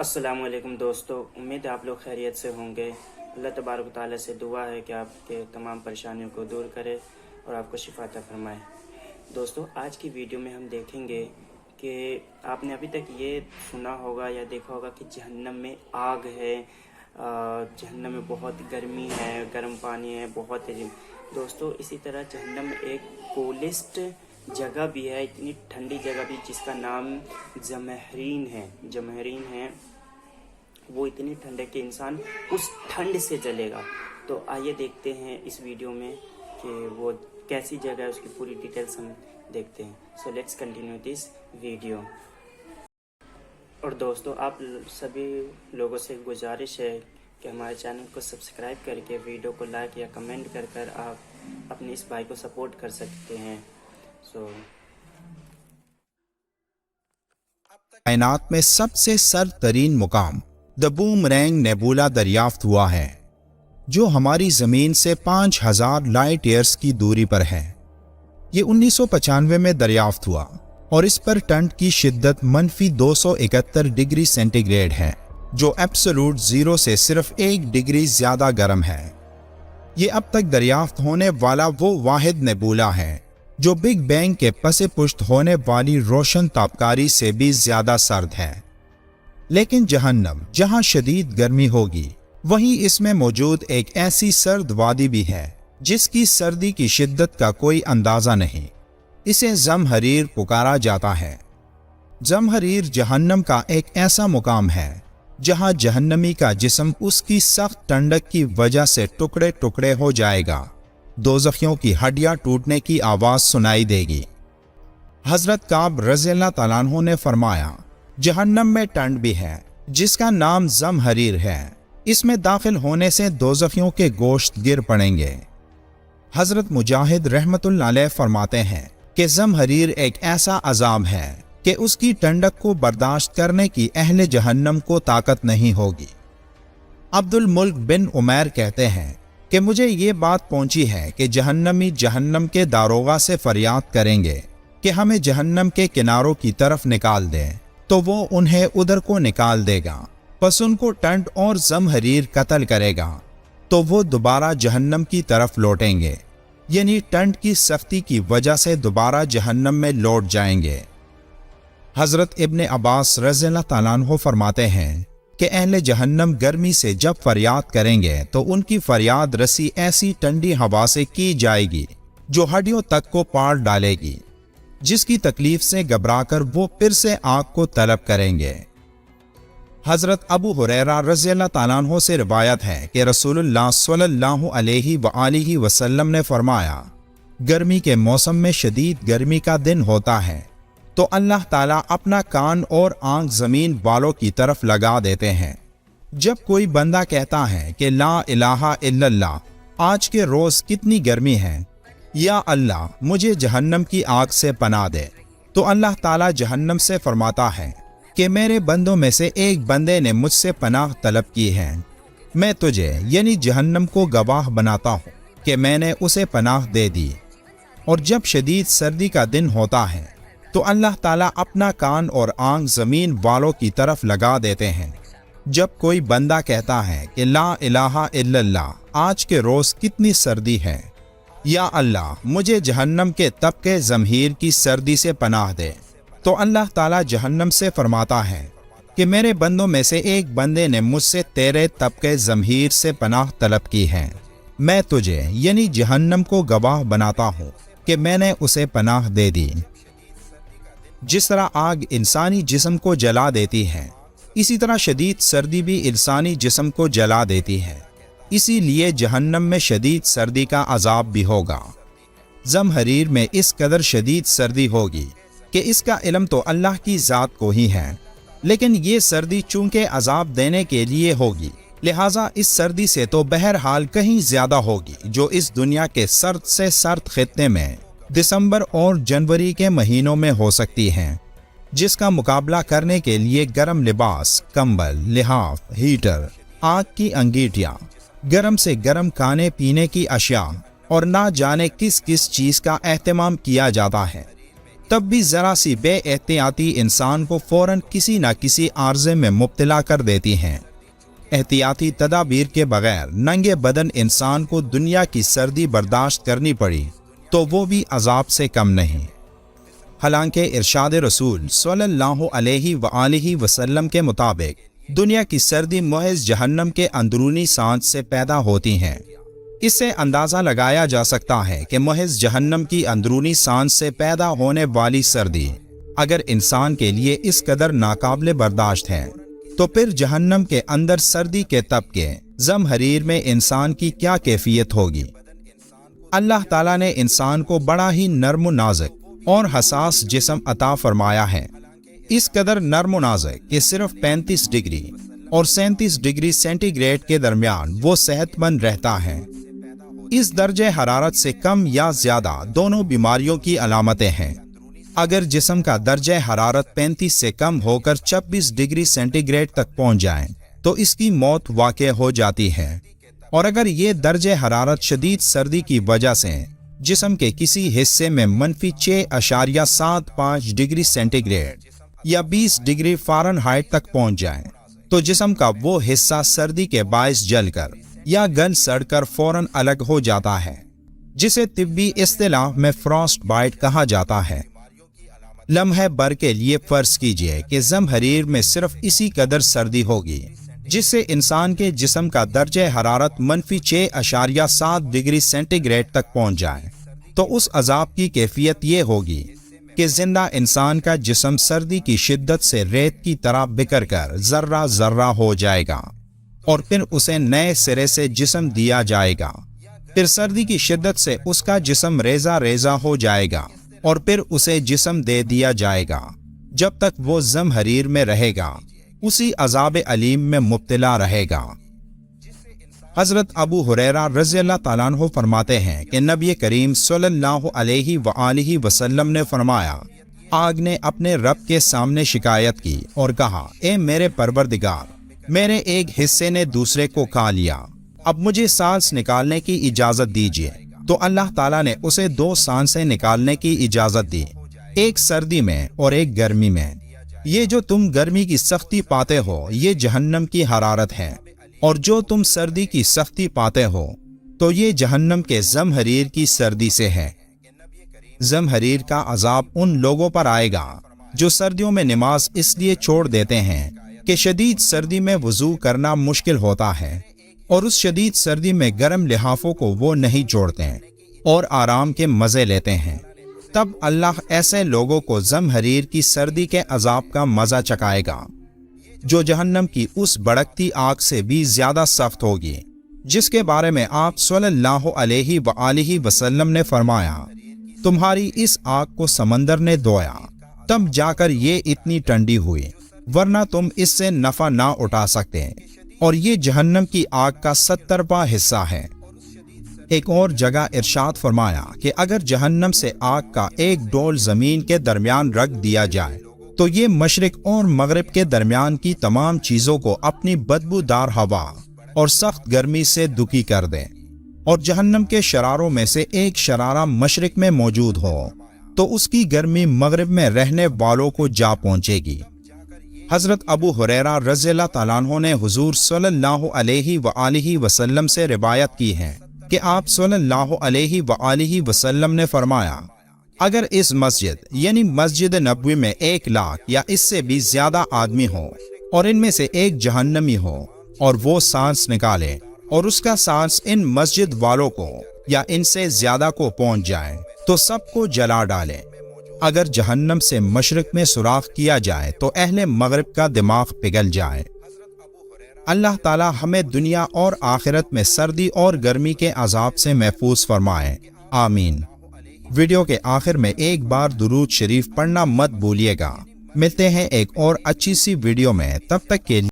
अस्सलाम वालेकुम दोस्तों, उम्मीद है आप लोग खैरियत से होंगे। अल्लाह तबारक व तआला से दुआ है कि आपके तमाम परेशानियों को दूर करे और आपको शिफा अता फरमाए। दोस्तों, आज की वीडियो में हम देखेंगे कि आपने अभी तक ये सुना होगा या देखा होगा कि जहन्नम में आग है, जहन्नम में बहुत गर्मी है, गर्म पानी है, बहुत है। दोस्तों, इसी तरह जहन्नम में एक कोलेस्ट जगह भी है, इतनी ठंडी जगह भी, जिसका नाम जमहरीन है। जमहरीन है वो इतनी ठंड है कि इंसान उस ठंड से जलेगा। तो आइए देखते हैं इस वीडियो में कि वो कैसी जगह है, उसकी पूरी डिटेल्स हम देखते हैं। So let's continue this video. और दोस्तों, आप सभी लोगों से गुजारिश है कि हमारे चैनल को सब्सक्राइब करके वीडियो को लाइक या कमेंट कर आप अपने इस भाई को सपोर्ट कर सकते हैं। कायनात में सबसे सर्द तरीन मुकाम द बूमरैंग नेबुला दरियाफ्त हुआ है, जो हमारी जमीन से 5000 लाइट ईयर्स की दूरी पर है। ये 1995 में दरियाफ्त हुआ और इस पर ठंड की शिद्दत -271 डिग्री सेंटीग्रेड है, जो एब्सोल्यूट जीरो से सिर्फ 1 डिग्री ज्यादा गर्म है। ये अब तक दरियाफ्त होने वाला वो वाहिद नेबुला है जो बिग बैंग के पसे पुष्ट होने वाली रोशन तापकारी से भी ज्यादा सर्द है। लेकिन जहन्नम जहां शदीद गर्मी होगी, वहीं इसमें मौजूद एक ऐसी सर्द वादी भी है जिसकी सर्दी की शिद्दत का कोई अंदाजा नहीं। इसे जमहरीर पुकारा जाता है। जमहरीर जहन्नम का एक ऐसा मुकाम है जहां जहन्नमी का जिस्म उसकी सख्त ठंडक की वजह से टुकड़े टुकड़े हो जाएगा। दोज़खियों की हड्डियां टूटने की आवाज सुनाई देगी। हजरत काब रज़ियल्लाहु तआला अन्हु ने फरमाया, जहन्नम में ठंड भी है जिसका नाम जमहरीर है। इसमें दाखिल होने से दोज़खियों के गोश्त गिर पड़ेंगे। हजरत मुजाहिद रहमतुल्लाह अलैह फरमाते हैं कि जमहरीर एक ऐसा अजाब है कि उसकी ठंडक को बर्दाश्त करने की अहले जहन्नम को ताकत नहीं होगी। अब्दुल मुल्क बिन उमैर कहते हैं कि मुझे ये बात पहुंची है कि जहन्नमी जहन्नम के दारोगा से फरियाद करेंगे कि हमें जहन्नम के किनारों की तरफ निकाल दें, तो वो उन्हें उधर को निकाल देगा। बस उनको ठंड और जमहरीर कत्ल करेगा, तो वो दोबारा जहन्नम की तरफ लौटेंगे, यानी ठंड की सख्ती की वजह से दोबारा जहन्नम में लौट जाएंगे। हजरत इब्ने अब्बास रज़ियल्लाहु तआला अन्हु फरमाते हैं कि अहले जहन्नम गर्मी से जब फरियाद करेंगे तो उनकी फरियाद रसी ऐसी ठंडी हवा से की जाएगी जो हड्डियों तक को पार डालेगी, जिसकी तकलीफ से घबराकर वो फिर से आग को तलब करेंगे। हजरत अबू हुरैरा रज़ियल्लाहु तआला अन्हु से रिवायत है कि रसूलुल्लाह स्वल्लल्लाहु अलैहि वसल्लम ने फरमाया, गर्मी के मौसम में शदीद गर्मी का दिन होता है तो अल्लाह ताला अपना कान और आंख जमीन वालों की तरफ लगा देते हैं। जब कोई बंदा कहता है कि ला इलाहा इल्लल्लाह, आज के रोज कितनी गर्मी है, या अल्लाह मुझे जहन्नम की आग से पनाह दे, तो अल्लाह ताला जहन्नम से फरमाता है कि मेरे बंदों में से एक बंदे ने मुझसे पनाह तलब की है। मैं तुझे यानी जहन्नम को गवाह बनाता हूँ कि मैंने उसे पनाह दे दी। और जब शदीद सर्दी का दिन होता है तो अल्लाह ताला अपना कान और आंख जमीन वालों की तरफ लगा देते हैं। जब कोई बंदा कहता है कि ला इलाहा इल्लल्लाह, आज के रोज कितनी सर्दी है, या अल्लाह मुझे जहन्नम के तबके जमहीर की सर्दी से पनाह दे, तो अल्लाह ताला जहन्नम से फरमाता है कि मेरे बंदों में से एक बंदे ने मुझसे तेरे तबके जमहीर से पनाह तलब की है। मैं तुझे यानी जहन्नम को गवाह बनाता हूँ कि मैंने उसे पनाह दे दी। जिस तरह आग इंसानी जिस्म को जला देती है, इसी तरह शदीद सर्दी भी इंसानी जिस्म को जला देती है। इसीलिए जहन्नम में शदीद सर्दी का अजाब भी होगा। जमहरीर में इस कदर शदीद सर्दी होगी कि इसका इल्म तो अल्लाह की ज़ात को ही है, लेकिन ये सर्दी चूंकि अजाब देने के लिए होगी, लिहाजा इस सर्दी से तो बहरहाल कहीं ज़्यादा होगी, जो इस दुनिया के सर्द से सर्द खित्ते में दिसंबर और जनवरी के महीनों में हो सकती हैं, जिसका मुकाबला करने के लिए गर्म लिबास, कंबल, लिहाफ, हीटर, आग की अंगीठियाँ, गर्म से गर्म खाने पीने की अशिया और ना जाने किस किस चीज़ का एहतमाम किया जाता है। तब भी जरा सी बेएहतियाती इंसान को फौरन किसी न किसी आर्जे में मुब्तला कर देती हैं। एहतियाती तदाबीर के बगैर नंगे बदन इंसान को दुनिया की सर्दी बर्दाश्त करनी पड़ी तो वो भी अजाब से कम नहीं। हालांकि इरशाद रसूल सल्लल्लाहु अलैहि वसल्लम के मुताबिक दुनिया की सर्दी महज जहन्नम के अंदरूनी सांस से पैदा होती हैं। इससे अंदाज़ा लगाया जा सकता है कि महज जहन्नम की अंदरूनी सांस से पैदा होने वाली सर्दी अगर इंसान के लिए इस कदर नाकाबिले बर्दाश्त है तो फिर जहन्नम के अंदर सर्दी के तबके ज़महरीर में इंसान की क्या कैफियत होगी। अल्लाह ताला ने इंसान को बड़ा ही नर्म व नाजुक और हसास जिस्म अता फरमाया है। इस कदर नर्म व नाजुक कि सिर्फ 35 डिग्री और 37 डिग्री सेंटीग्रेड के दरमियान वो सेहतमंद रहता है। इस दर्जे हरारत से कम या ज्यादा दोनों बीमारियों की अलामतें हैं। अगर जिस्म का दर्जे हरारत 35 से कम होकर 26 डिग्री सेंटीग्रेड तक पहुंच जाए तो इसकी मौत वाक़ हो जाती है। और अगर ये दर्जे हरारत शदीद सर्दी की वजह से जिस्म के किसी हिस्से में -6.75 डिग्री सेंटीग्रेड या 20 डिग्री फ़ारेनहाइट तक पहुंच जाए तो जिस्म का वो हिस्सा सर्दी के बायस जलकर या गल सड़कर फौरन अलग हो जाता है, जिसे तिब्बी इस्तिलाह में फ्रॉस्ट बाइट कहा जाता है। लम्हे भर के लिए फर्ज कीजिए कि ज़महरीर में सिर्फ इसी कदर सर्दी होगी जिससे इंसान के जिस्म का दर्जे हरारत -6.7 डिग्री सेंटीग्रेड तक पहुंच जाए तो उस अजाब की कैफियत ये होगी कि जिंदा इंसान का जिस्म सर्दी की शिद्दत से रेत की तरह बिखर कर जर्रा जर्रा हो जाएगा और फिर उसे नए सिरे से जिस्म दिया जाएगा। फिर सर्दी की शिद्दत से उसका जिस्म रेजा रेजा हो जाएगा और फिर उसे जिस्म दे दिया जाएगा। जब तक वो ज़महरीर में रहेगा उसी अजाब अलीम में मुब्तला रहेगा। हजरत अबू हुरैरा रज़ियल्लाहु ताला अन्हु फरमाते हैं कि नबी करीम सल्लल्लाहु अलैहि वसल्लम ने फरमाया, आग ने अपने रब के सामने शिकायत की और कहा, ए मेरे परवरदिगार, मेरे एक हिस्से ने दूसरे को खा लिया, अब मुझे सांस निकालने की इजाजत दीजिए। तो अल्लाह ताला ने उसे 2 सांसें निकालने की इजाजत दी, एक सर्दी में और एक गर्मी में। ये जो तुम गर्मी की सख्ती पाते हो ये जहन्नम की हरारत है, और जो तुम सर्दी की सख्ती पाते हो तो ये जहन्नम के ज़महरीर की सर्दी से है। ज़महरीर का अजाब उन लोगों पर आएगा जो सर्दियों में नमाज इसलिए छोड़ देते हैं कि शदीद सर्दी में वुज़ू करना मुश्किल होता है, और उस शदीद सर्दी में गर्म लिहाफों को वो नहीं छोड़ते और आराम के मज़े लेते हैं। तब अल्लाह ऐसे लोगों को ज़महरीर की सर्दी के अजाब का मज़ा चखाएगा जो जहन्नम की उस भड़कती आग से भी ज्यादा सख्त होगी, जिसके बारे में आप सल्लल्लाहु अलैहि वसल्लम ने फरमाया, तुम्हारी इस आग को समंदर ने धोया तब जाकर ये इतनी ठंडी हुई, वरना तुम इससे नफा ना उठा सकते, और ये जहन्नम की आग का 70वां हिस्सा है। एक और जगह इरशाद फरमाया कि अगर जहन्नम से आग का एक डोल जमीन के दरमियान रख दिया जाए तो ये मशरिक और मगरिब के दरमियान की तमाम चीजों को अपनी बदबूदार हवा और सख्त गर्मी से दुखी कर दे, और जहन्नम के शरारों में से एक शरारा मशरिक में मौजूद हो तो उसकी गर्मी मगरिब में रहने वालों को जा पहुंचेगी। हजरत अबू हुरैरा रज़ियल्लाहु ताला अन्हु ने हुजूर सल्लल्लाहु अलैहि वसल्लम से रिवायत की है कि आप सल्लल्लाहु अलैहि वसल्लम ने फरमाया, अगर इस मस्जिद यानी मस्जिद नबवी में 1 लाख या इससे भी ज्यादा आदमी हो और इनमें से एक जहन्नमी हो और वो सांस निकाले और उसका सांस इन मस्जिद वालों को या इनसे ज्यादा को पहुंच जाए तो सबको जला डाले। अगर जहन्नम से मशरिक में सुराख किया जाए तो अहले मगरिब का दिमाग पिघल जाए। अल्लाह ताला हमें दुनिया और आखिरत में सर्दी और गर्मी के अजाब से महफूज फरमाए, आमीन। वीडियो के आखिर में एक बार दुरूद शरीफ पढ़ना मत भूलिएगा। मिलते हैं एक और अच्छी सी वीडियो में, तब तक के लिए